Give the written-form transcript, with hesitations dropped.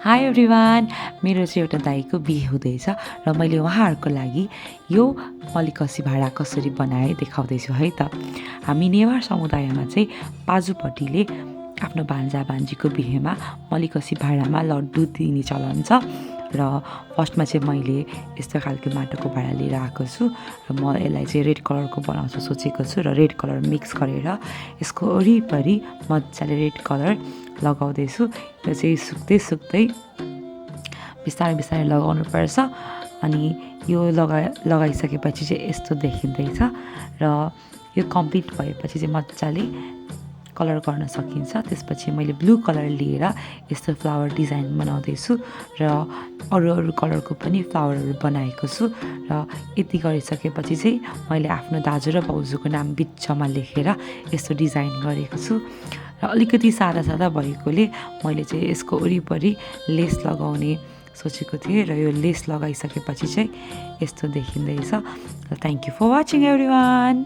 High everyone, मेरो चाहिँ एउटा दाइको बिहे हुँदैछ र मैले उहाँहरूको लागि यो मलिकसी भाँडा कसरी बनाए देखाउँदैछु है त। हामी नेवार समुदायमा चाहिँ पाजुपट्टिले आफ्नो भान्जा भान्जीको बिहेमा मलिकसी भाँडामा लड्डु दिने चलन छ र फर्स्टमा चाहिँ मैले यस्तो खालको माटोको भाँडा लिएर आएको छु र म यसलाई चाहिँ रेड कलरको बनाउँछु सोचेको छु र रेड कलर मिक्स गरेर यसको वरिपरि मजाले रेड कलर लगाउँदैछु। यो चाहिँ सुक्दै बिस्तारै बिस्तारै लगाउनुपर्छ अनि यो लगाइसकेपछि चाहिँ यस्तो देखिँदैछ र यो कम्प्लिट भएपछि चाहिँ मजाले कलर गर्न सकिन्छ। त्यसपछि मैले ब्लू कलर लिएर यस्तो फ्लावर डिजाइन बनाउँदैछु र अरू कलरको पनि फ्लावरहरू बनाएको छु र यति गरिसकेपछि चाहिँ मैले आफ्नो दाजु र भाउजूको नाम बिचमा लेखेर यस्तो डिजाइन गरेको छु र अलिकति सादा भएकोले मैले चाहिँ यसको वरिपरि लेस लगाउने सोचेको थिएँ र यो लेस लगाइसकेपछि चाहिँ यस्तो देखिँदैछ। Thank you for watching everyone.